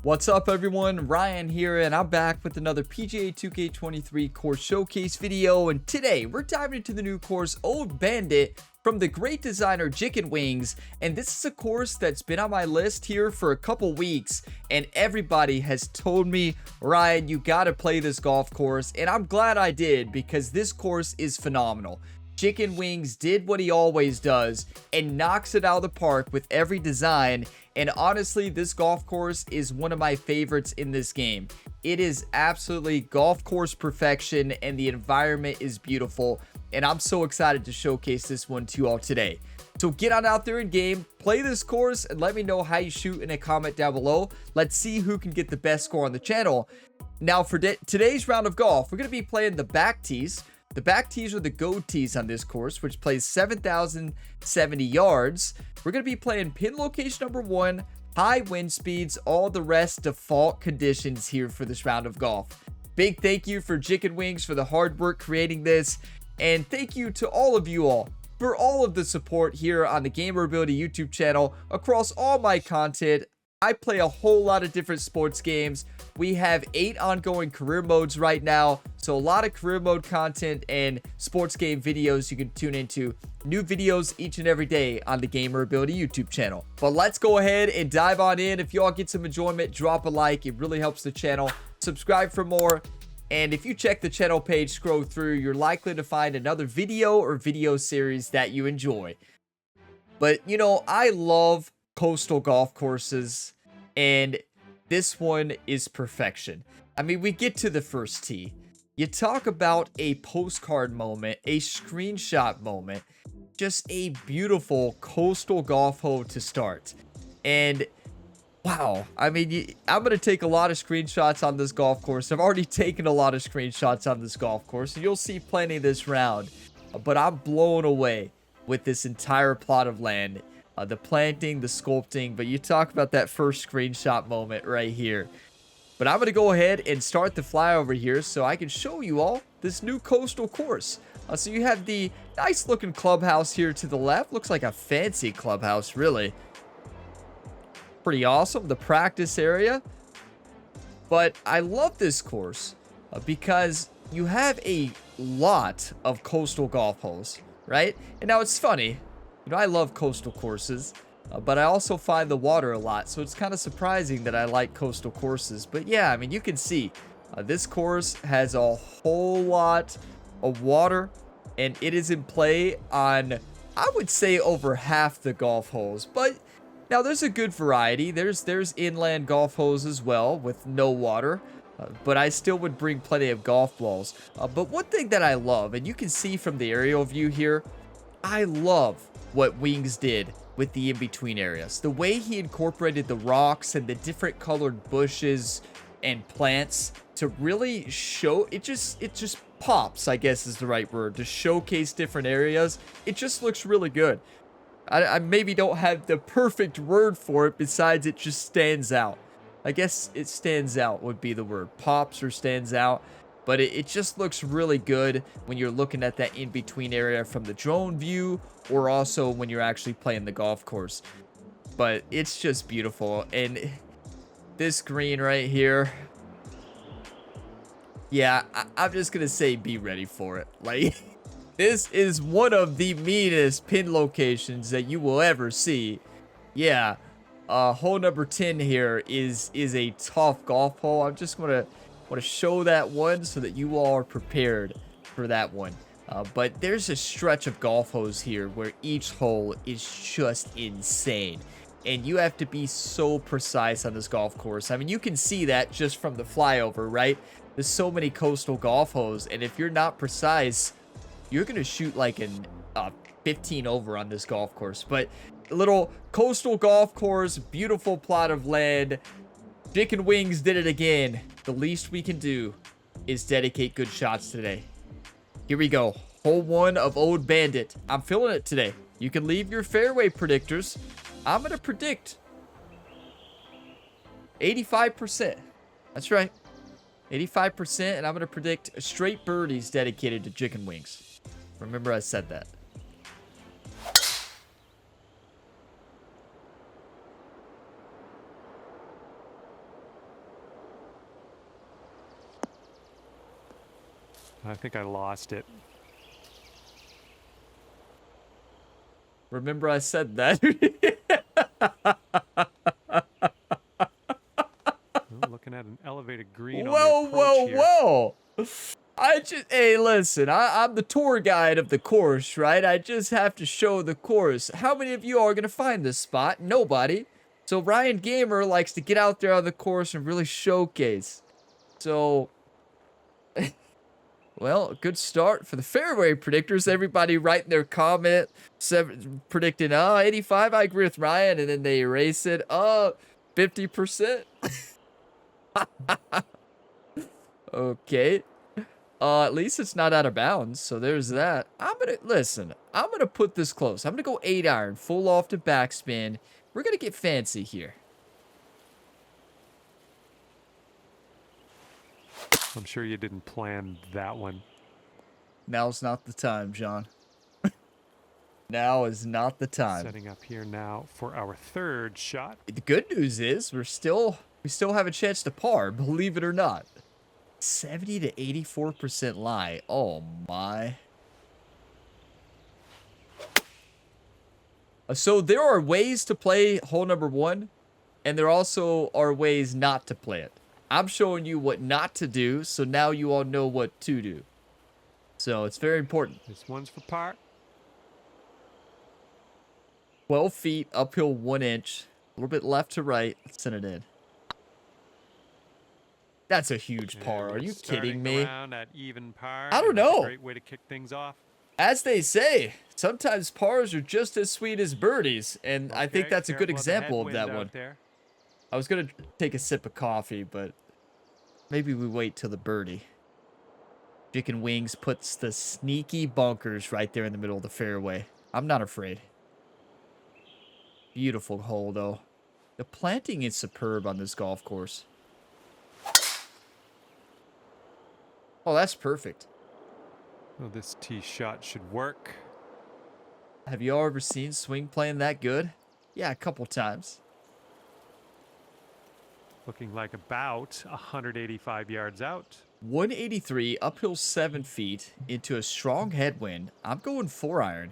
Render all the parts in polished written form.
What's up everyone, Ryan here, and I'm back with another PGA 2K23 course showcase video, and today we're diving into the new course Old Bandit from the great designer Chicken Wings. And this is a course that's been on my list here for a couple weeks, and everybody has told me, Ryan, you gotta play this golf course, and I'm glad I did because this course is phenomenal. Chicken Wings did what he always does and knocks it out of the park with every design. And honestly, this golf course is one of my favorites in this game. It is absolutely golf course perfection and the environment is beautiful. And I'm so excited to showcase this one to you all today. So get on out there in game, play this course, and let me know how you shoot in a comment down below. Let's see who can get the best score on the channel. Now for today's round of golf, we're going to be playing the back tees. The back tees are the go tees on this course, which plays 7,070 yards. We're going to be playing pin location number 1, high wind speeds, all the rest default conditions here for this round of golf. Big thank you for Chicken Wings for the hard work creating this. And thank you to all of you all for all of the support here on the Gamer Ability YouTube channel across all my content. I play a whole lot of different sports games. We have 8 ongoing career modes right now, so a lot of career mode content and sports game videos you can tune into. New videos each and every day on the Gamer Ability YouTube channel. But let's go ahead and dive on in. If you all get some enjoyment, drop a like. It really helps the channel. Subscribe for more. And if you check the channel page, scroll through, you're likely to find another video or video series that you enjoy. But, you know, I love coastal golf courses, and this one is perfection. I mean, we get to the first tee. You talk about a postcard moment, a screenshot moment, just a beautiful coastal golf hole to start. And wow, I mean, I'm going to take a lot of screenshots on this golf course. I've already taken a lot of screenshots on this golf course, and you'll see plenty this round. But I'm blown away with this entire plot of land. The planting, the sculpting, but you talk about that first screenshot moment right here. But I'm going to go ahead and start the flyover here so I can show you all this new coastal course. So you have the nice looking clubhouse here to the left. Looks like a fancy clubhouse, really. Pretty awesome. The practice area. But I love this course because you have a lot of coastal golf holes, right? And now it's funny. You know, I love coastal courses, but I also find the water a lot, so it's kind of surprising that I like coastal courses. But yeah, I mean, you can see this course has a whole lot of water, and it is in play on, I would say, over half the golf holes. But now there's a good variety. There's inland golf holes as well with no water, but I still would bring plenty of golf balls. But one thing that I love, and you can see from the aerial view here, I love what Wings did with the in-between areas. The way he incorporated the rocks and the different colored bushes and plants to really show, it just pops, I guess is the right word, to showcase different areas. It just looks really good. I maybe don't have the perfect word for it besides it just stands out. I guess it stands out would be the word. Pops or stands out. But it just looks really good when you're looking at that in-between area from the drone view or also when you're actually playing the golf course. But it's just beautiful. And this green right here, yeah, I'm just going to say be ready for it. Like, this is one of the meanest pin locations that you will ever see. Yeah, hole number 10 here is a tough golf hole. I'm just going to show that one so that you all are prepared for that one. But there's a stretch of golf holes here where each hole is just insane. And you have to be so precise on this golf course. I mean, you can see that just from the flyover, right? There's so many coastal golf holes. And if you're not precise, you're going to shoot like an 15 over on this golf course. But a little coastal golf course, beautiful plot of land. Chicken Wings did it again. The least we can do is dedicate good shots today. Here we go. Hole 1 of Old Bandit. I'm feeling it today. You can leave your fairway predictors. I'm going to predict 85%. That's right. 85%, and I'm going to predict straight birdies dedicated to Chicken Wings. Remember I said that. I think I lost it. Remember I said that? Oh, looking at an elevated green on the Whoa, approach whoa, here. whoa. Hey, listen, I'm the tour guide of the course, right? I just have to show the course. How many of you are going to find this spot? Nobody. So Ryan Gamer likes to get out there on the course and really showcase. So, well, good start for the fairway predictors. Everybody writing their comment, predicting, 85, I agree with Ryan, and then they erase it. 50%. Okay. At least it's not out of bounds, so there's that. I'm gonna put this close. I'm gonna go 8 iron, full off to backspin. We're gonna get fancy here. I'm sure you didn't plan that one. Now's not the time, John. Now is not the time. Setting up here now for our third shot. The good news is we still have a chance to par, believe it or not. 70 to 84% lie. Oh my. So there are ways to play hole number 1, and there also are ways not to play it. I'm showing you what not to do, so now you all know what to do. So it's very important. This one's for par. 12 feet, uphill 1 inch. A little bit left to right. Let's send it in. That's a huge par. Are you kidding me? At even par. I don't know. Great way to kick things off. As they say, sometimes pars are just as sweet as birdies, and I think that's a good example of that one. I was going to take a sip of coffee, but maybe we wait till the birdie. Chicken Wings puts the sneaky bunkers right there in the middle of the fairway. I'm not afraid. Beautiful hole, though. The planting is superb on this golf course. Oh, that's perfect. Well, this tee shot should work. Have you all ever seen swing playing that good? Yeah, a couple times. Looking like about 185 yards out. 183, uphill 7 feet into a strong headwind. I'm going 4 iron.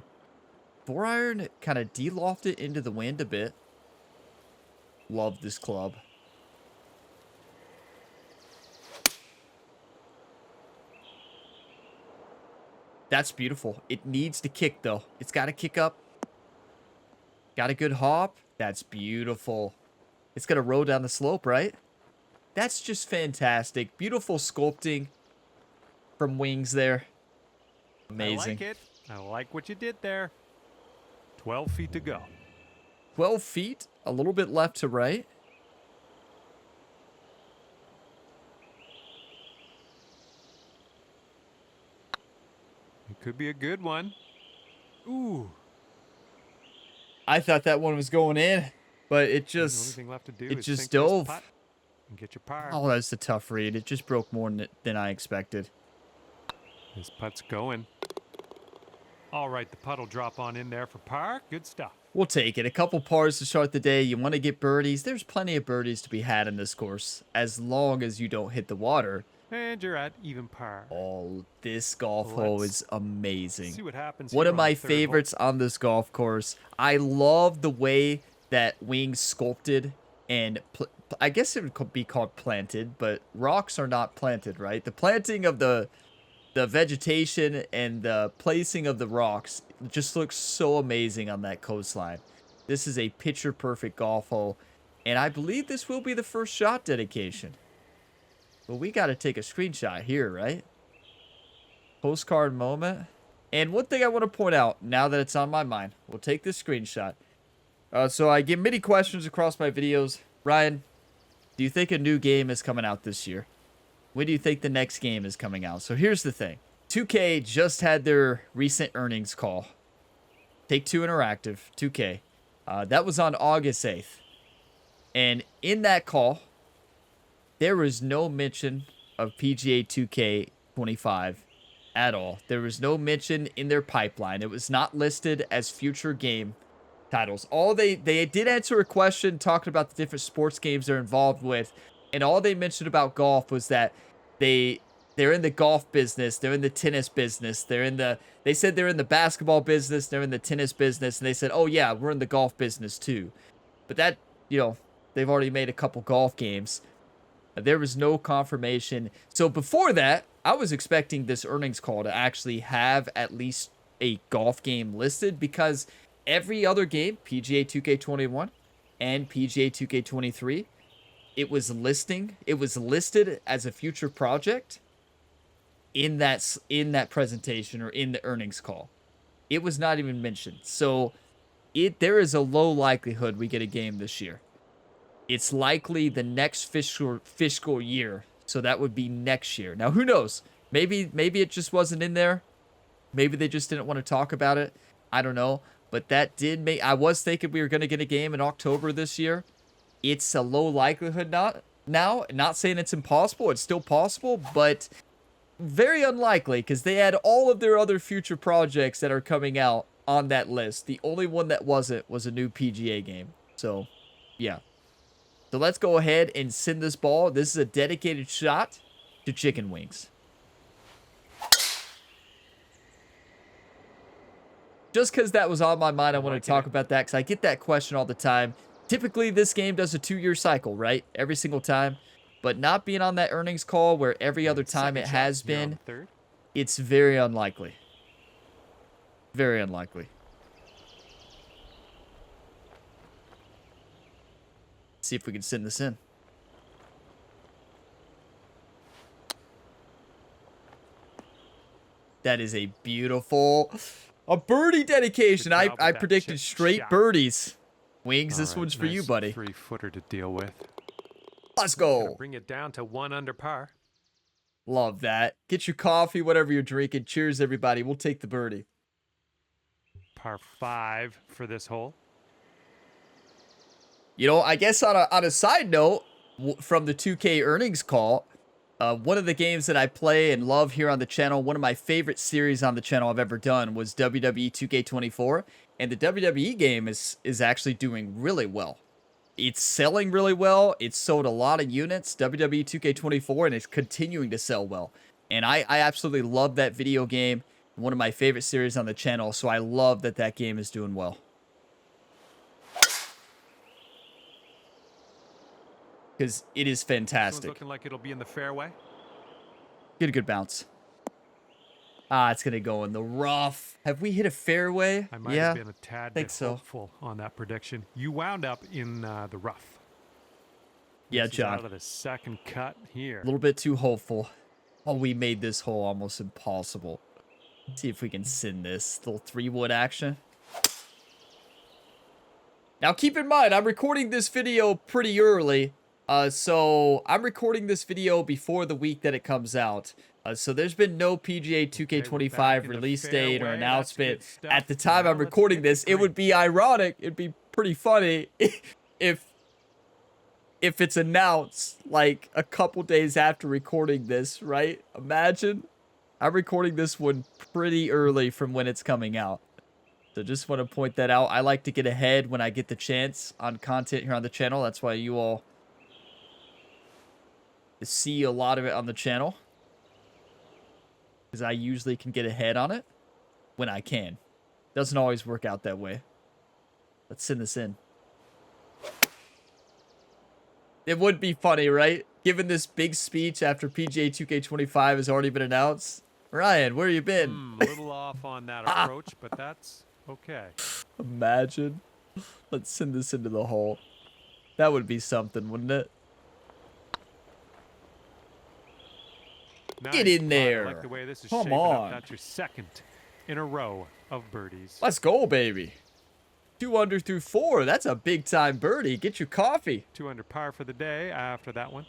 4 iron, kind of de-loft it into the wind a bit. Love this club. That's beautiful. It needs to kick, though. It's got to kick up. Got a good hop. That's beautiful. It's going to roll down the slope, right? That's just fantastic. Beautiful sculpting from Wings there. Amazing. I like it. I like what you did there. 12 feet to go. 12 feet. A little bit left to right. It could be a good one. Ooh. I thought that one was going in, but it The only just thing left to do it is just sink this dove. putt and get your par. Oh, that's a tough read. It just broke more than I expected. This putt's going. All right, the putt will drop on in there for par. Good stuff. We'll take it. A couple pars to start the day. You want to get birdies. There's plenty of birdies to be had in this course, as long as you don't hit the water. And you're at even par. Oh, this golf hole is amazing. See what happens. One here of on my the third favorites on this golf course. I love the way that Wings sculpted and I guess it would be called planted, but rocks are not planted, right? The planting of the vegetation and the placing of the rocks just looks so amazing on that coastline. This is a picture perfect golf hole, and I believe this will be the first shot dedication. But we got to take a screenshot here, right? Postcard moment. And one thing I want to point out, now that it's on my mind, we'll take this screenshot. So I get many questions across my videos. Ryan, do you think a new game is coming out this year? When do you think the next game is coming out? So here's the thing. 2K just had their recent earnings call. Take-Two Interactive, 2K. That was on August 8th. And in that call, there was no mention of PGA 2K25 at all. There was no mention in their pipeline. It was not listed as future game titles. All they did answer a question talking about the different sports games they're involved with, and all they mentioned about golf was that they They're in the golf business. They're in the tennis business. They said they're in the basketball business. They're in the tennis business. And they said, oh yeah, we're in the golf business too. But that, they've already made a couple golf games. There was no confirmation. So before that, I was expecting this earnings call to actually have at least a golf game listed, because every other game, PGA 2K21 and PGA 2K23, it was listed as a future project in that presentation or in the earnings call. It was not even mentioned. So there is a low likelihood we get a game this year. It's likely the next fiscal year. So that would be next year. Now, who knows? Maybe it just wasn't in there. Maybe they just didn't want to talk about it. I don't know. But that did make... I was thinking we were going to get a game in October this year. It's a low likelihood not saying it's impossible. It's still possible, but very unlikely, because they had all of their other future projects that are coming out on that list. The only one that wasn't was a new PGA game. So, yeah. So let's go ahead and send this ball. This is a dedicated shot to chicken wings. Just because that was on my mind, I want to talk about that, because I get that question all the time. Typically, this game does a 2-year cycle, right? Every single time. But not being on that earnings call where every other time it has been, it's very unlikely. Very unlikely. See if we can send this in. That is a beautiful... A birdie dedication. I predicted straight birdies. Wings, this one's for you, buddy. 3-footer to deal with. Let's go. Bring it down to 1 under par. Love that. Get your coffee, whatever you're drinking. Cheers, everybody. We'll take the birdie. Par 5 for this hole. I guess on a side note, from the 2K earnings call, one of the games that I play and love here on the channel, one of my favorite series on the channel I've ever done, was WWE 2K24. And the WWE game is actually doing really well. It's selling really well. It's sold a lot of units, WWE 2K24, and it's continuing to sell well. And I absolutely love that video game. One of my favorite series on the channel, so I love that game is doing well. Because it is fantastic. Looking like it'll be in the fairway. Get a good bounce. It's going to go in the rough. Have we hit a fairway? I might have been a tad bit hopeful on that prediction. You wound up in the rough. Yeah, this John. Is out of the second cut here. A little bit too hopeful. Oh, we made this hole almost impossible. Let's see if we can send this. Little 3-wood action. Now, keep in mind, I'm recording this video pretty early. So I'm recording this video before the week that it comes out. So there's been no PGA 2K25 release date or announcement at the time I'm recording this. It would be ironic. It'd be pretty funny if it's announced like a couple days after recording this, right? Imagine. I'm recording this one pretty early from when it's coming out. So just want to point that out. I like to get ahead when I get the chance on content here on the channel. That's why you all see a lot of it on the channel, because I usually can get ahead on it when I can. Doesn't always work out that way. Let's send this in. It would be funny, right? Given this big speech after PGA 2K25 has already been announced. Ryan, where you been? A little off on that approach, but that's okay. Imagine. Let's send this into the hole. That would be something, wouldn't it? Nice. Get in there. I like the way this is Come shaping on. up. That's your second in a row of birdies. Let's go, baby. 2 under through 4. That's a big time birdie. Get your coffee. 2 under par for the day after that one.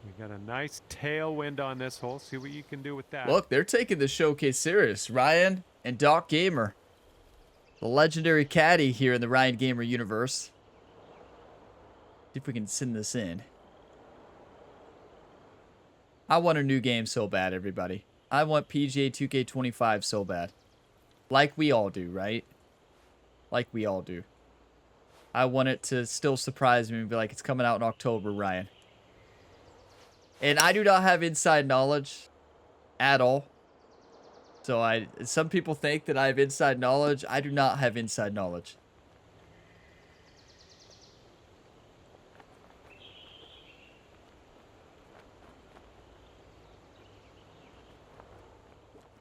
We got a nice tailwind on this hole. See what you can do with that. Look, they're taking the showcase serious. Ryan and Doc Gamer, the legendary caddy here in the Ryan Gamer universe. See if we can send this in. I want a new game so bad, everybody. I want PGA 2K25 so bad. Like we all do, right? Like we all do. I want it to still surprise me and be like, it's coming out in October, Ryan. And I do not have inside knowledge at all. So some people think that I have inside knowledge. I do not have inside knowledge.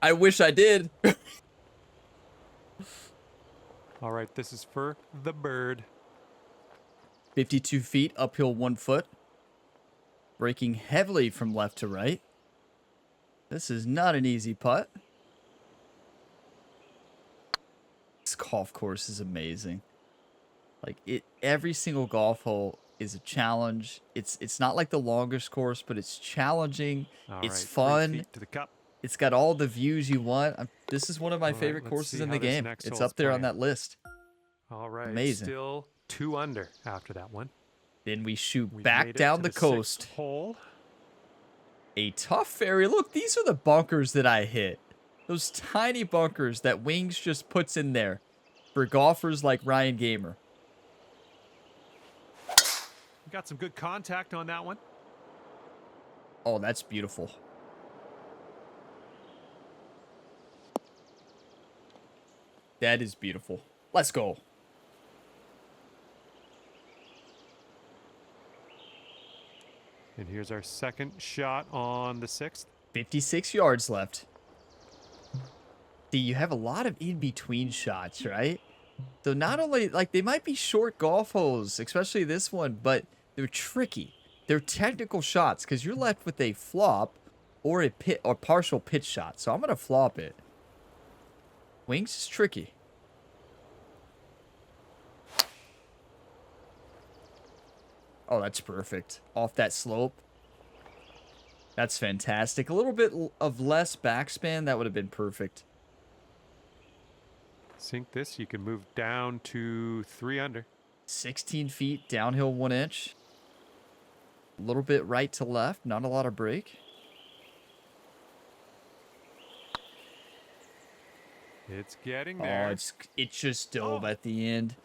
I wish I did. All right, this is for the bird. 52 feet, uphill 1 foot. Braking heavily from left to right. This is not an easy putt. This golf course is amazing. Like every single golf hole is a challenge. It's not like the longest course, but it's challenging. It's fun. 3 feet to the cup. It's got all the views you want. This is one of my favorite courses in the game. It's up there on that list. All right. Amazing. Still 2 under after that one. Then we shoot back down the coast. Hole. A tough fairy. Look, these are the bunkers that I hit. Those tiny bunkers that Wings just puts in there for golfers like Ryan Gamer. We got some good contact on that one. Oh, that's beautiful. That is beautiful. Let's go. And here's our second shot on the 6th. 56 yards left. See, you have a lot of in-between shots, right? So not only, like, they might be short golf holes, especially this one, but they're tricky. They're technical shots because you're left with a flop or a partial pitch shot. So I'm going to flop it. Wings is tricky. Oh, that's perfect. Off that slope. That's fantastic. A little bit of less backspin. That would have been perfect. Sink this. You can move down to 3 under. 16 feet, downhill 1 inch. A little bit right to left. Not a lot of break. It's getting there. Oh, it just dove at the end.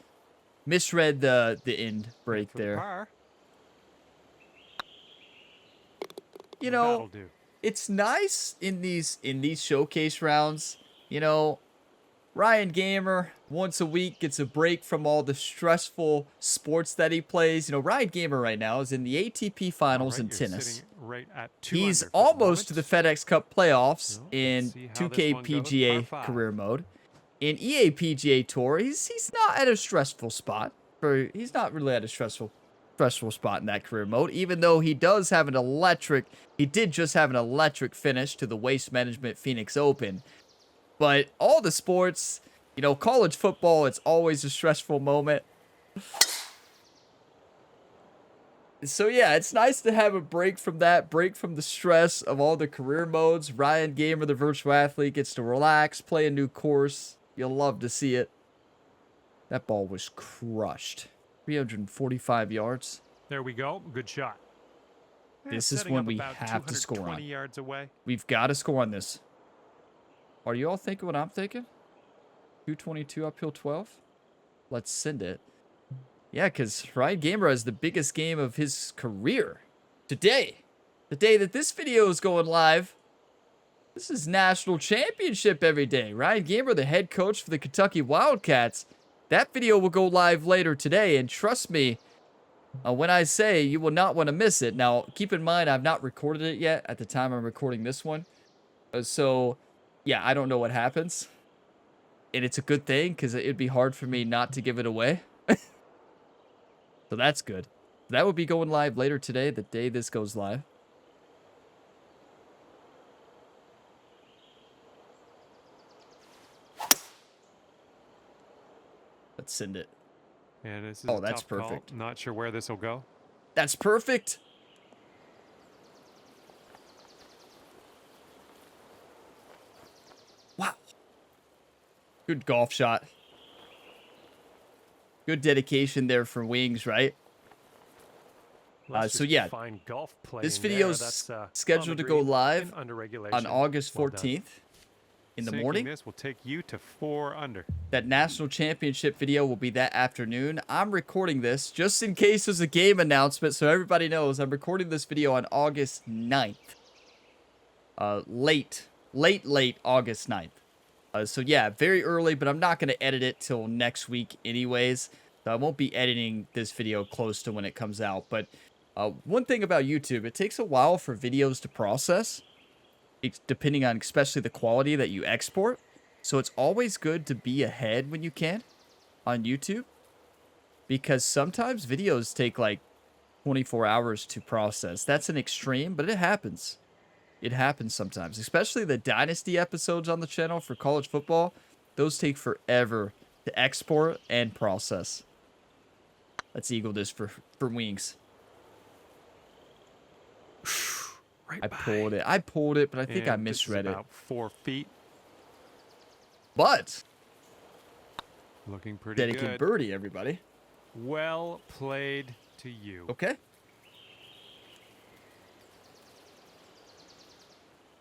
Misread the end break there. Par. You know, That'll do. It's nice in these showcase rounds. You know, Ryan Gamer once a week gets a break from all the stressful sports that he plays. You know, Ryan Gamer right now is in the ATP finals in tennis. Right at 2 He's under for the almost to the moment. FedEx Cup playoffs Well, in let's see how 2K this one goes. PGA Par 5. career mode. In EA PGA Tour, he's not at a stressful spot. He's not really at a stressful spot in that career mode, even though he did just have an electric finish to the Waste Management Phoenix Open. But all the sports, you know, college football, it's always a stressful moment. So yeah, it's nice to have a break from that, break from the stress of all the career modes. Ryan Gamer, the virtual athlete, gets to relax, play a new course. You'll love to see it. That ball was crushed. 345 yards. There we go. Good shot. This is Setting when up we about have to score 220 on. yards away. We've got to score on this. Are you all thinking what I'm thinking? 222 uphill 12? Let's send it. Yeah, because Ryan Gamer has the biggest game of his career. Today. The day that this video is going live. This is national championship every day. Ryan Gamer, the head coach for the Kentucky Wildcats. That video will go live later today. And trust me, when I say you will not want to miss it. Now, keep in mind, I've not recorded it yet at the time I'm recording this one. So, yeah, I don't know what happens. And it's a good thing because it'd be hard for me not to give it away. So that's good. That will be going live later today, the day this goes live. Let's send it. And this is Oh, a that's tough call. perfect. Not sure where this will go. That's perfect. Wow. Good golf shot. Good dedication there for Wings, right? So yeah, fine golf play this in video there. is That's, scheduled on to the go green live and under on regulation. August Well done. 14th. in the Sinking morning. This will take you to 4 under. That national championship video will be that afternoon. I'm recording this just in case there's a game announcement, so everybody knows I'm recording this video on August 9th. Late August 9th. So yeah, very early, but I'm not going to edit it till next week anyways. So I won't be editing this video close to when it comes out. But one thing about YouTube, it takes a while for videos to process. It's depending on especially the quality that you export. So it's always good to be ahead when you can on YouTube. Because sometimes videos take like 24 hours to process. That's an extreme, but it happens. It happens sometimes. Especially the Dynasty episodes on the channel for college football. Those take forever to export and process. Let's eagle this for wings. Right I pulled it, but I think I misread it. About 4 feet. But Looking pretty dedicated good. birdie, everybody. Well played to you. Okay.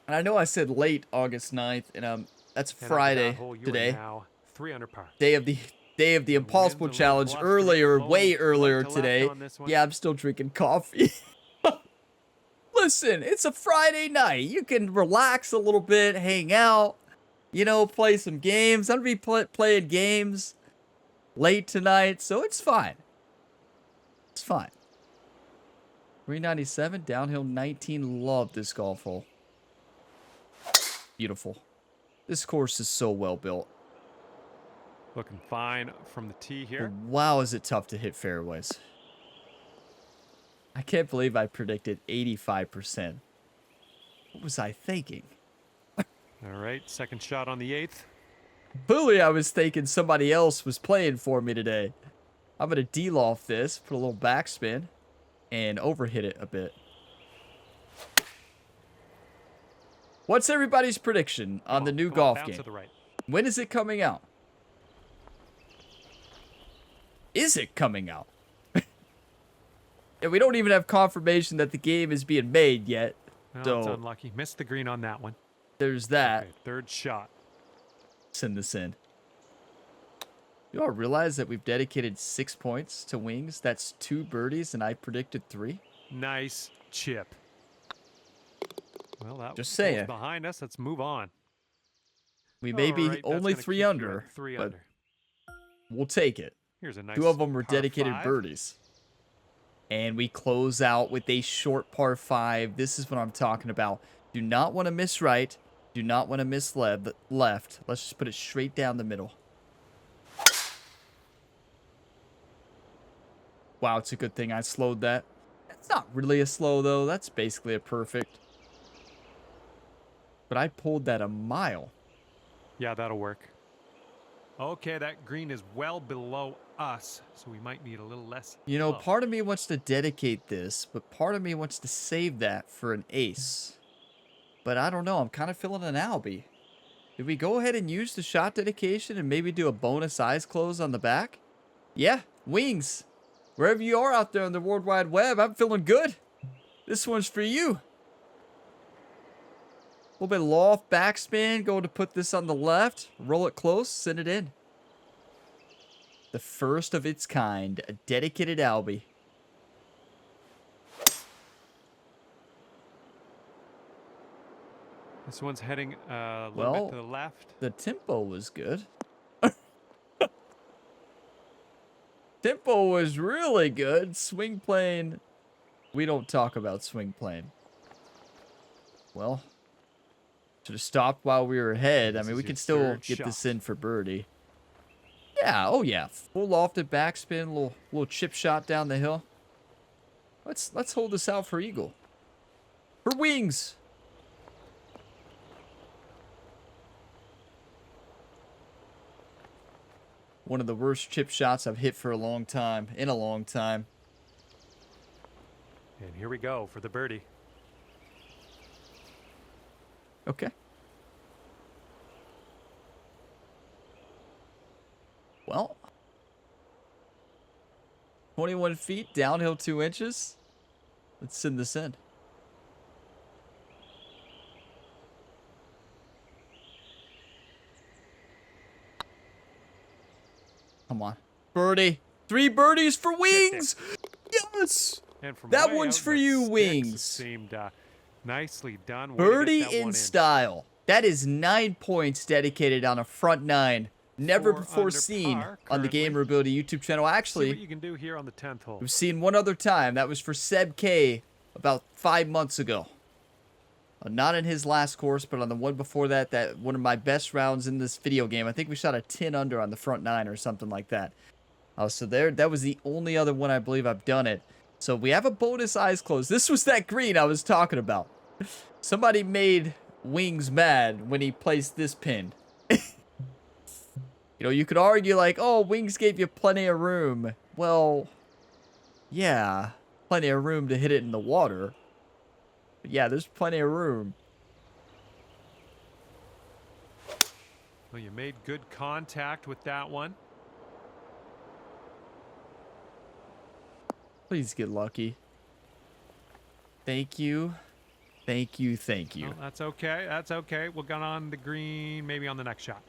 And I know I said late August 9th, and that's Friday today. Now 3 under par. Day of the Impossible wind's a Challenge little blustery, way blowing earlier right to left today. on this one. Yeah, I'm still drinking coffee. Listen, it's a Friday night. You can relax a little bit, hang out, you know, play some games. I'm going to be playing games late tonight, so it's fine. It's fine. 397, downhill 19. Love this golf hole. Beautiful. This course is so well built. Looking fine from the tee here. Wow, is it tough to hit fairways. I can't believe I predicted 85%. What was I thinking? All right, second shot on the 8th. Clearly, I was thinking somebody else was playing for me today. I'm going to de-loft this, put a little backspin, and overhit it a bit. What's everybody's prediction on the new golf game? To the right. When is it coming out? Is it coming out? And we don't even have confirmation that the game is being made yet. Well, So it's unlucky. Missed the green on that one. there's that. Okay, third shot. Send this in. You all realize that we've dedicated 6 points to wings? That's 2 birdies, and I predicted 3. Nice chip. Well, that Just was saying. behind us. Let's move on. We may be All right, that's only gonna 3 keep you under, at 3 but under. we'll take it. Here's a nice 2 of them were par dedicated 5. birdies. And we close out with a short par 5. This is what I'm talking about. Do not want to miss right. Do not want to miss left. Let's just put it straight down the middle. Wow, it's a good thing I slowed that. It's not really a slow, though. That's basically a perfect. But I pulled that a mile. Yeah, that'll work. Okay, that green is well below us, so we might need a little less. You know, flow. part of me wants to dedicate this, but part of me wants to save that for an ace. But I don't know. I'm kind of feeling an Albie. Did we go ahead and use the shot dedication and maybe do a bonus eyes close on the back? Yeah, wings. Wherever you are out there on the World Wide Web, I'm feeling good. This one's for you. A little bit of loft, backspin. Going to put this on the left. Roll it close. Send it in. The first of its kind. A dedicated Albie. This one's heading a little bit to the left. The tempo was good. Tempo was really good. Swing plane. We don't talk about swing plane. Well, should have stopped while we were ahead. I mean, we can still get this in for birdie. Yeah, oh yeah. Full lofted backspin, little chip shot down the hill. Let's hold this out for eagle. For wings. One of the worst chip shots I've hit for a long time. In a long time. And here we go for the birdie. Okay. Well. 21 feet, downhill 2 inches. Let's send this in. Birdie. 3 birdies for Wings. Yes. And from That way one's out for in the you, sticks, it Wings. seemed nicely done. Way to get Birdie that in one style. That is 9 points dedicated on a front 9. Never 4 before under seen par on the currently. Gamer Ability YouTube channel. See what Actually, you can do here on the 10th hole. we've seen one other time. That was for Seb K about 5 months ago. Not in his last course, but on the one before that, that one of my best rounds in this video game. I think we shot a 10 under on the front 9 or something like that. So there, that was the only other one I believe I've done it. So we have a bonus eyes closed. This was that green I was talking about. Somebody made Wings mad when he placed this pin. You know, you could argue like, oh, Wings gave you plenty of room. Well, yeah, plenty of room to hit it in the water. But yeah, there's plenty of room. Well, you made good contact with that one. Please get lucky. Thank you. Thank you. Thank you. Oh, that's okay. That's okay. We'll get on the green, maybe on the next shot.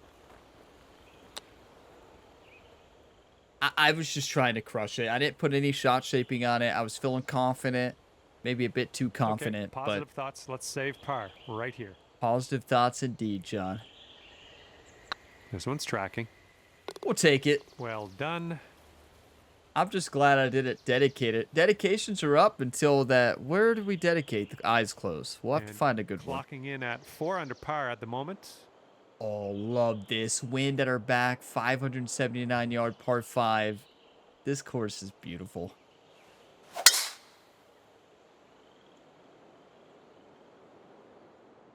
I was just trying to crush it. I didn't put any shot shaping on it. I was feeling confident. Maybe a bit too confident. Okay, positive thoughts. Let's save par right here. Positive thoughts indeed, John. This one's tracking. We'll take it. Well done. I'm just glad I did it dedicated. Dedications are up until that. Where do we dedicate? The eyes closed. We'll have to find a good one. Clocking in at 4 under par at the moment. Oh, love this. Wind at our back. 579-yard par 5. This course is beautiful.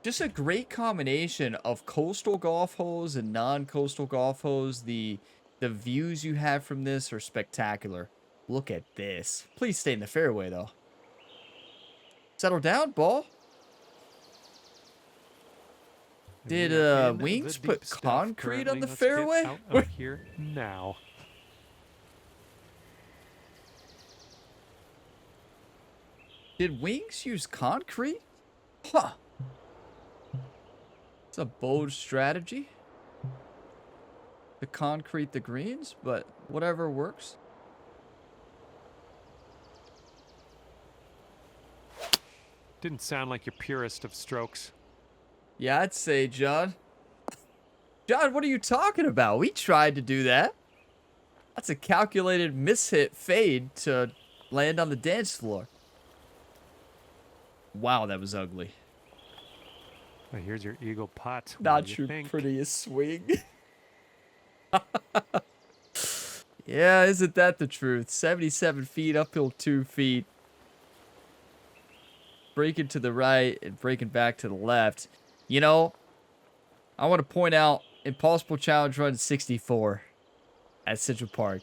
Just a great combination of coastal golf holes and non-coastal golf holes. The views you have from this are spectacular. Look at this. Please stay in the fairway, though. Settle down, ball. Did Wings put concrete on the fairway? Out of here now. Did Wings use concrete? Huh. It's a bold strategy to concrete the greens, but whatever works. Didn't sound like your purest of strokes. Yeah, I'd say, John. John, what are you talking about? We tried to do that. That's a calculated mishit fade to land on the dance floor. Wow, that was ugly. Well, here's your eagle putt. Not your prettiest swing. Yeah, isn't that the truth? 77 feet, uphill 2 feet. Breaking to the right and breaking back to the left. You know, I want to point out Impossible Challenge Run 64 at Central Park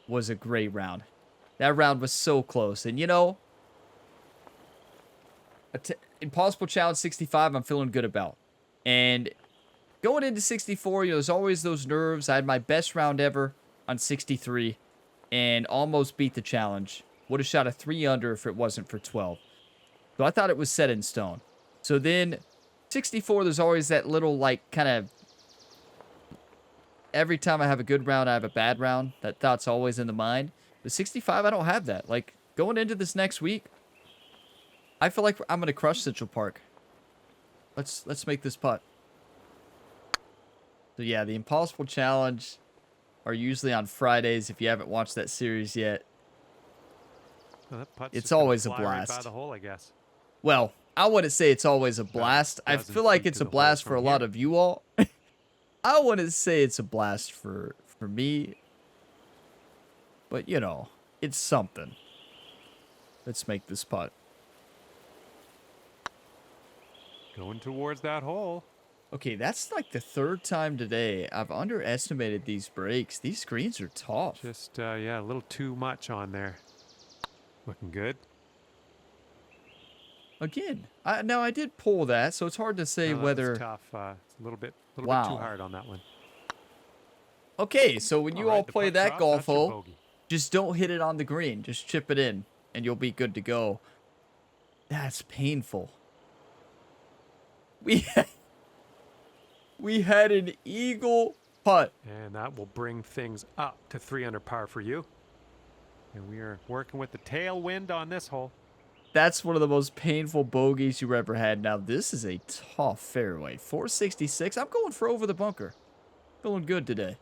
was a great round. That round was so close. And, you know, Impossible Challenge 65 I'm feeling good about. And going into 64, you know, there's always those nerves. I had my best round ever on 63 and almost beat the challenge. Would have shot a 3 under if it wasn't for 12. So I thought it was set in stone. So then 64, there's always that little, like, kind of, every time I have a good round, I have a bad round. That thought's always in the mind. But 65, I don't have that. Like, going into this next week, I feel like I'm going to crush Central Park. Let's make this putt. So yeah, the Impossible Challenge are usually on Fridays if you haven't watched that series yet. Well, that putt's It's just gonna always a fly right blast. by the hole, I guess. Well, I wouldn't say it's always a blast. I feel like it's a blast for a lot of you all. I wouldn't say it's a blast for me. But, you know, it's something. Let's make this putt. Going towards that hole. Okay, that's like the 3rd time today I've underestimated these breaks. These greens are tough. Just, yeah, a little too much on there. Looking good. Again, now I did pull that, so it's hard to say No, that whether... was tough. It's a little bit too Wow. hard on that one. Okay, so when you all the play putt's that off, golf that's your hole, bogey. just don't hit it on the green. Just chip it in, and you'll be good to go. That's painful. We had an eagle putt. And that will bring things up to 3 under par for you. And we are working with the tailwind on this hole. That's one of the most painful bogeys you ever had. Now, this is a tough fairway. 466. I'm going for over the bunker. Feeling good today.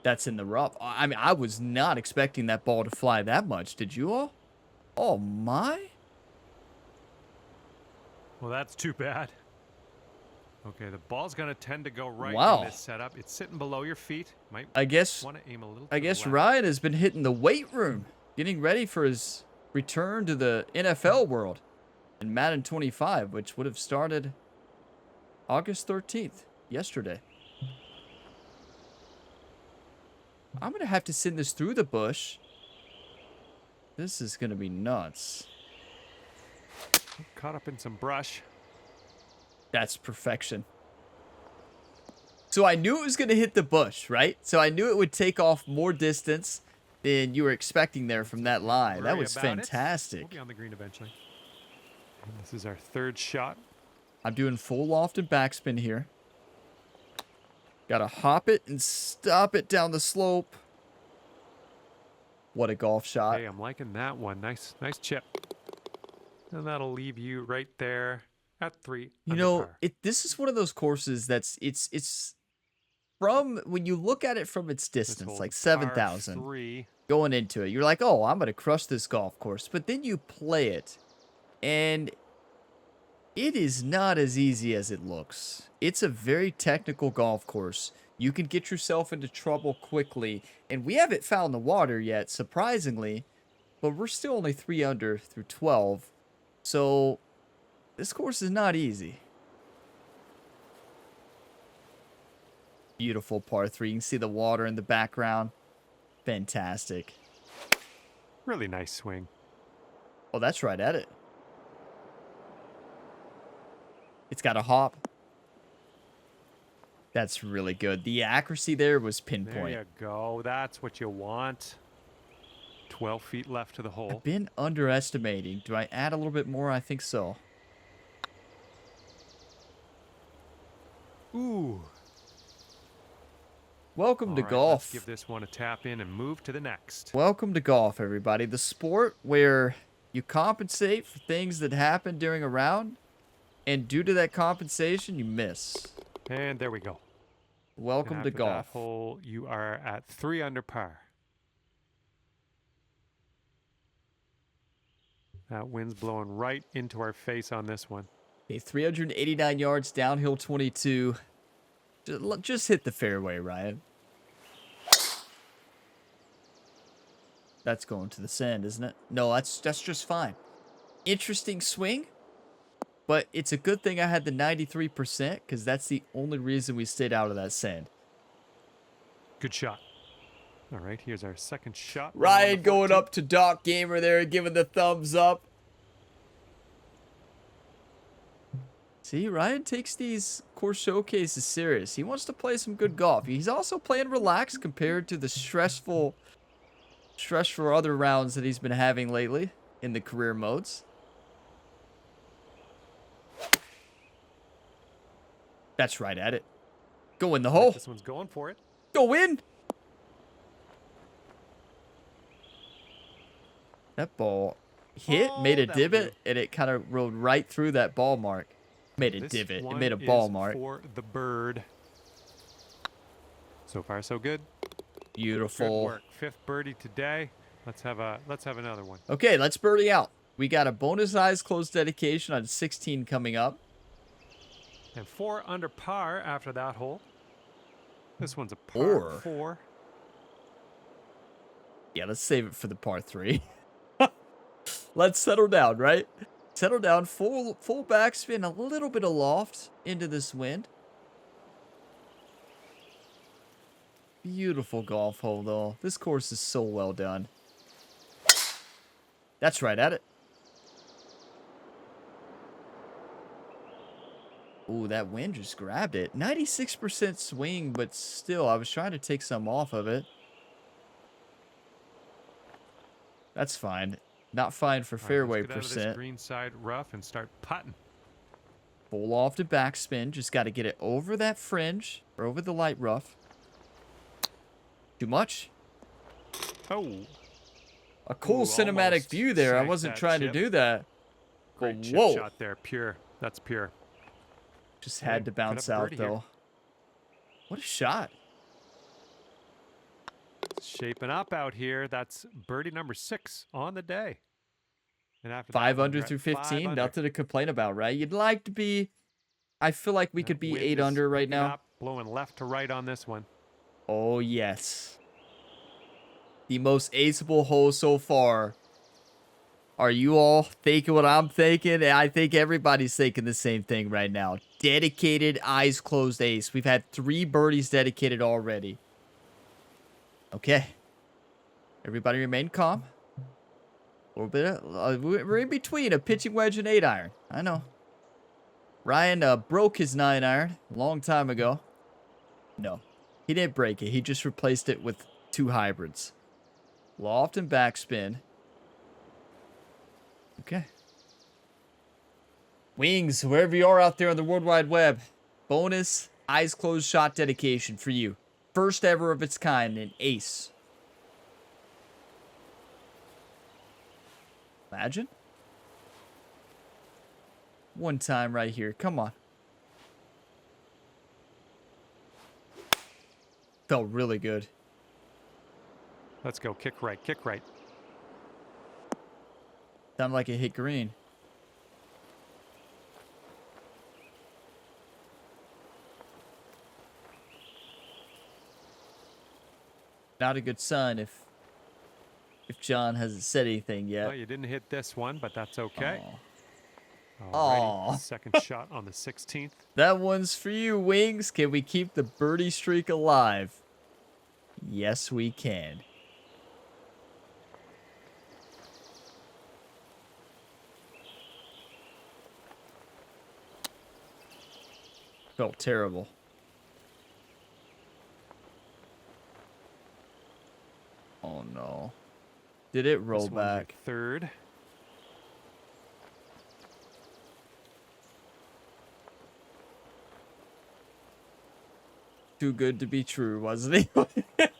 That's in the rough. I mean, I was not expecting that ball to fly that much. Did you all? Oh, my. Well, that's too bad. Okay, the ball's going to tend to go right Wow. in this setup. It's sitting below your feet. Might I guess want to aim a little. I guess Ryan has been hitting the weight room, getting ready for his return to the NFL world in Madden 25, which would have started August 13th, yesterday. I'm going to have to send this through the bush. This is going to be nuts. Caught up in some brush. That's perfection. So I knew it was going to hit the bush, right? So I knew it would take off more distance than you were expecting there from that line. That was fantastic. We'll be on the green eventually. And this is our third shot. I'm doing full loft and backspin here. Gotta hop it and stop it down the slope. What a golf shot. Hey, I'm liking that one. Nice chip. And that'll leave you right there at 3 You under know, par. this is one of those courses that's it's from when you look at it from its This distance, hole's like par 7,000 3. going into it. You're like, oh, I'm gonna crush this golf course. But then you play it, and it is not as easy as it looks. It's a very technical golf course. You can get yourself into trouble quickly, and we haven't found the water yet, surprisingly, but we're still only 3 under through 12, so this course is not easy. Beautiful par 3. You can see the water in the background. Fantastic. Really nice swing. Oh, that's right at it. It's got a hop. That's really good. The accuracy there was pinpoint. There you go. That's what you want. 12 feet left to the hole. I've been underestimating. Do I add a little bit more? I think so. Ooh. Welcome to All right, golf. Let's give this one a tap in and move to the next. Welcome to golf, everybody. The sport where you compensate for things that happen during a round, and due to that compensation, you miss. And there we go. Welcome And to after golf. That hole, you are at 3 under par. That wind's blowing right into our face on this one. Okay, 389 yards, downhill 22. Just hit the fairway, Ryan. That's going to the sand, isn't it? No, that's just fine. Interesting swing, but it's a good thing I had the 93% because that's the only reason we stayed out of that sand. Good shot. All right, here's our second shot. Ryan going up to Doc Gamer there, giving the thumbs up. See, Ryan takes these course showcases serious. He wants to play some good golf. He's also playing relaxed compared to the stressful other rounds that he's been having lately in the career modes. That's right at it. Go in the hole. This one's going for it. Go in. That ball hit, made a that'll divot, do. and it kind of rolled right through that ball mark. Made a This divot. It one made a ball is mark. for the bird. So far, so good. Good Beautiful. work. 5th birdie today. Let's have another one. Okay, let's birdie out. We got a bonus eyes close dedication on 16 coming up. And 4 under par after that hole. This one's a par Or- 4. Yeah, let's save it for the par 3. Let's settle down, right? Settle down, full backspin, a little bit of loft into this wind. Beautiful golf hole, though. This course is so well done. That's right at it. Ooh, that wind just grabbed it. 96% swing, but still, I was trying to take some off of it. That's fine. Not fine for All right, fairway let's get out of this percent. green side rough and start putting. Full off to backspin. Just got to get it over that fringe or over the light rough. Too much? Oh, A cool Ooh, cinematic almost view there. I sank wasn't that trying chip. to do that. great But chip whoa. shot there. Pure. That's pure. Just Hey, had to could have bounce a out, birdie here. though. What a shot. Shaping up out here. That's birdie number 6 on the day. And after that 5 one, under we're at through 5 15. under. Nothing to complain about, right? You'd like to be... I feel like we could That be wind 8 is under right picking now. up, blowing left to right on this one. Oh, yes. The most aceable hole so far. Are you all thinking what I'm thinking? I think everybody's thinking the same thing right now. Dedicated, eyes closed ace. We've had 3 birdies dedicated already. Okay. Everybody remain calm. A little bit of, we're in between a pitching wedge and 8-iron. I know. Ryan broke his 9-iron a long time ago. No, he didn't break it. He just replaced it with 2 hybrids. Loft and backspin. Okay. Wings, wherever you are out there on the World Wide Web. Bonus eyes closed shot dedication for you. First ever of its kind, an ace. Imagine. One time right here. Come on. Felt really good. Let's go. Kick right. Kick right. Sounded like it hit green. Not a good sign if John hasn't said anything yet. Well, you didn't hit this one, but that's okay. Aw. Alrighty, Aw. second shot on the 16th. That one's for you, Wings. Can we keep the birdie streak alive? Yes, we can. Felt terrible. Oh, no. Did it roll This one's your back? third. Too good to be true, wasn't it?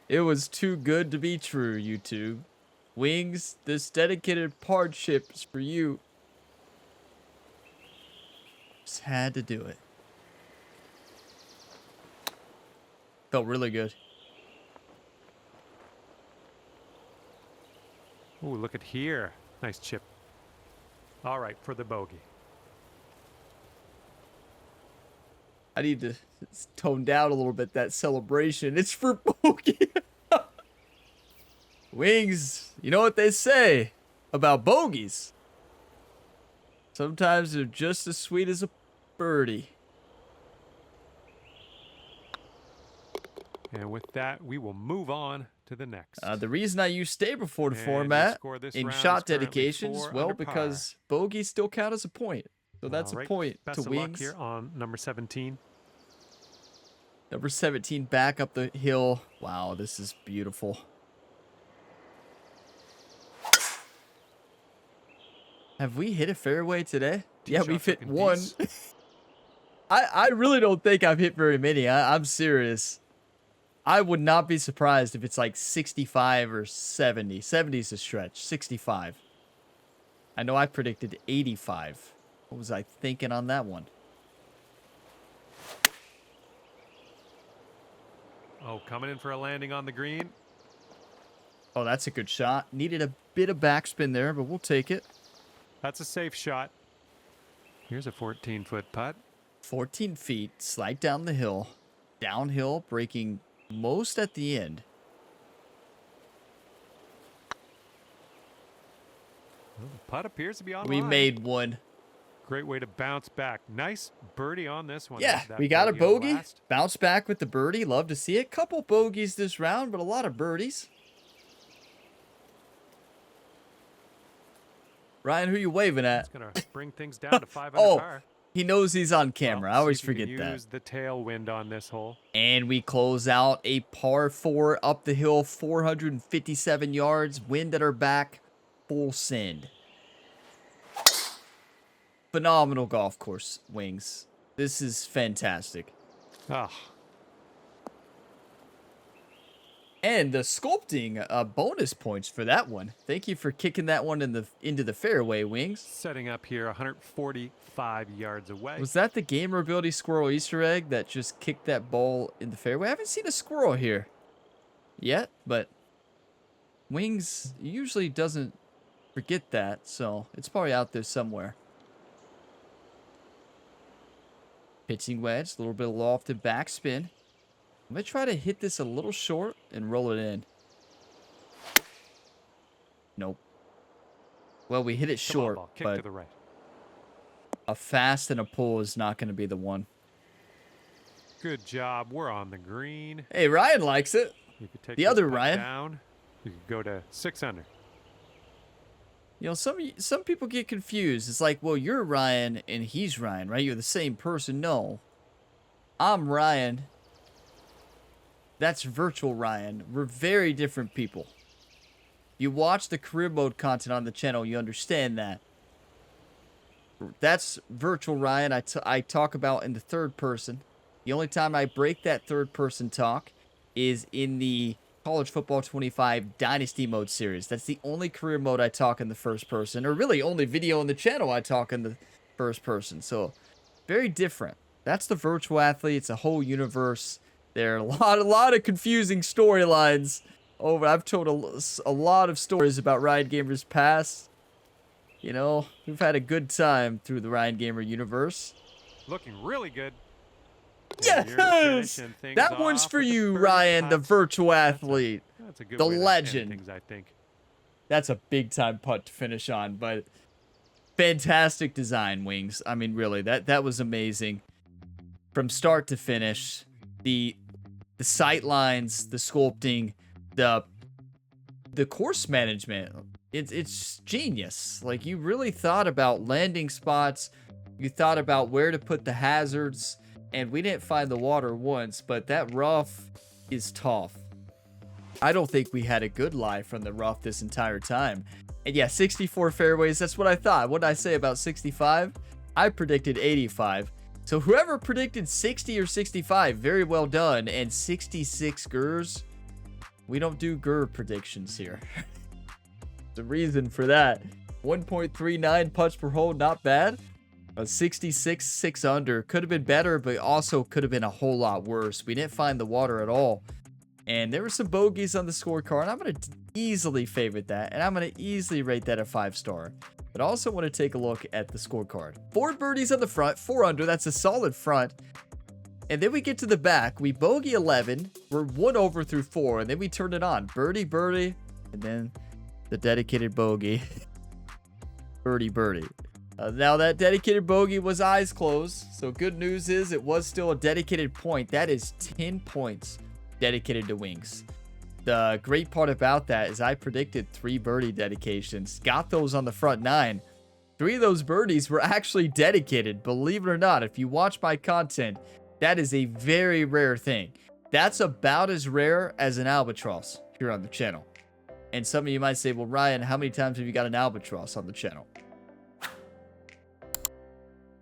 It was too good to be true, YouTube. Wings, this dedicated hardship's for you. Just had to do it. Felt really good. Ooh, look at here. Nice chip. All right, for the bogey. I need to tone down a little bit that celebration. It's for bogey. Wings, you know what they say about bogeys? Sometimes they're just as sweet as a birdie. And with that, we will move on to the next. The reason I use stay before the And your format score this in round is shot currently dedications, 4 well, under par. because bogeys still count as a point. So that's All a right, point best to of luck Wings. here on number 17. Number 17 back up the hill. Wow, this is beautiful. Have we hit a fairway today? Yeah, we've hit looking one. decent. I really don't think I've hit very many. I'm serious. I would not be surprised if it's like 65 or 70. 70 is a stretch. 65. I know I predicted 85. What was I thinking on that one? Oh, coming in for a landing on the green. Oh, that's a good shot. Needed a bit of backspin there, but we'll take it. That's a safe shot. Here's a 14-foot putt. 14 feet, slide down the hill. Downhill, breaking most at the end. Well, the putt appears to be on We line. made one. Great way to bounce back. Nice birdie on this one. Yeah, That we got a on the bogey. last. Bounce back with the birdie. Love to see it. Couple bogeys this round, but a lot of birdies. Ryan, who you waving at? It's going to bring things down to 5 under Oh, par. He knows he's on camera. I always See if you forget can that. use the tailwind on this hole. And we close out a par 4 up the hill, 457 yards, wind at our back, full send. Phenomenal golf course, Wings. This is fantastic. Ah, And the sculpting bonus points for that one. Thank you for kicking that one into the fairway, Wings. setting up here 145 yards away. Was that the Gamer Ability Squirrel Easter egg that just kicked that ball in the fairway? I haven't seen a squirrel here yet, but Wings usually doesn't forget that, so it's probably out there somewhere. Pitching wedge, a little bit of loft and backspin. I'm going to try to hit this a little short and roll it in. Nope. Well, we hit it Come on, short, ball. Kick but to the right. a fast and a pull is not going to be the one. Good job. We're on the green. Hey, Ryan likes it. You could take The this other putt Ryan. down. You could go to 6 under. You know, some people get confused. It's like, well, you're Ryan and he's Ryan, right? You're the same person. No. I'm Ryan. That's virtual Ryan. We're very different people. You watch the career mode content on the channel, you understand that. That's virtual Ryan. I talk about in the third person. The only time I break that third person talk is in the College Football 25 Dynasty Mode series. That's the only career mode I talk in the first person, or really only video on the channel I talk in the first person. So, very different. That's the virtual athlete. It's a whole universe. There are a lot of confusing storylines. I've told a lot of stories about Ryan Gamer's past. You know, we've had a good time through the Ryan Gamer universe. Looking really good. Yes! That one's for you, Ryan, the virtual athlete. That's a good The way to end legend. things, I think. That's a big time putt to finish on, but fantastic design, Wings. I mean, really, that was amazing. From start to finish, the sight lines, the sculpting, the course management, it's genius. Like, you really thought about landing spots, you thought about where to put the hazards, and we didn't find the water once, but that rough is tough. I don't think we had a good lie from the rough this entire time. And yeah, 64 fairways, that's what I thought. What did I say about 65? I predicted 85. So whoever predicted 60 or 65, very well done. And 66 GERs, we don't do GER predictions here. The reason for that, 1.39 putts per hole, not bad. A 66, 6 under, could have been better, but also could have been a whole lot worse. We didn't find the water at all. And there were some bogeys on the scorecard. I'm going to easily favorite that, and I'm going to easily rate that a 5-star. But I also want to take a look at the scorecard. 4 birdies on the front, 4 under. That's a solid front. And then we get to the back. We bogey 11. We're 1 over through 4, and then we turn it on. Birdie, birdie, and then the dedicated bogey. Birdie, birdie. Now that dedicated bogey was eyes closed. So good news is it was still a dedicated point. That is 10 points dedicated to Wings. The great part about that is I predicted 3 birdie dedications. Got those on the front 9. 3 of those birdies were actually dedicated. Believe it or not, if you watch my content, that is a very rare thing. That's about as rare as an albatross here on the channel. And some of you might say, well, Ryan, how many times have you got an albatross on the channel?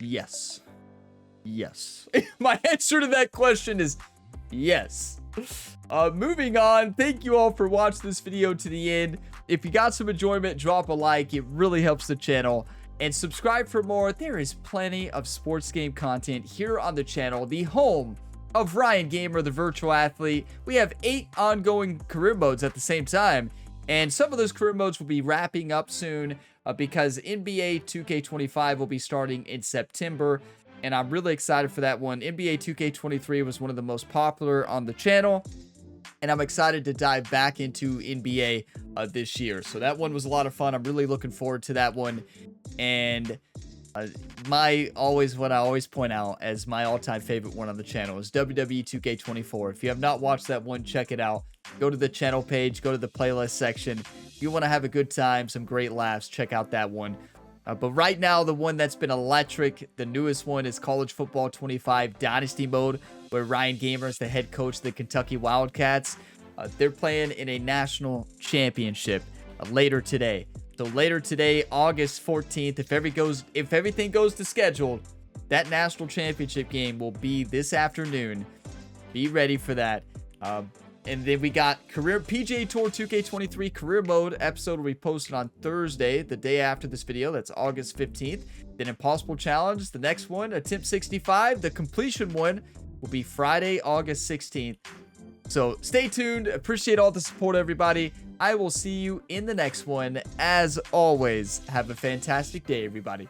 Yes. Yes. My answer to that question is yes. Moving on, thank you all for watching this video to the end. If you got some enjoyment, drop a like. It really helps the channel. And subscribe for more. There is plenty of sports game content here on the channel, the home of Ryan Gamer, the virtual athlete. We have 8 ongoing career modes at the same time. And some of those career modes will be wrapping up soon because NBA 2K25 will be starting in September. And I'm really excited for that one. NBA 2K23 was one of the most popular on the channel. And I'm excited to dive back into NBA this year. So that one was a lot of fun. I'm really looking forward to that one. And what I always point out as my all-time favorite one on the channel is WWE 2K24. If you have not watched that one, check it out. Go to the channel page, go to the playlist section. If you want to have a good time, some great laughs, check out that one. But right now, the one that's been electric, the newest one, is College Football 25 Dynasty Mode, where Ryan Gamer is the head coach of the Kentucky Wildcats. They're playing in a national championship later today. So later today, August 14th, if everything goes to schedule, that national championship game will be this afternoon. Be ready for that. And then we got PGA Tour 2K23 Career Mode episode will be posted on Thursday, the day after this video. That's August 15th. Then Impossible Challenge, the next one, Attempt 65. The completion one will be Friday, August 16th. So stay tuned. Appreciate all the support, everybody. I will see you in the next one. As always, have a fantastic day, everybody.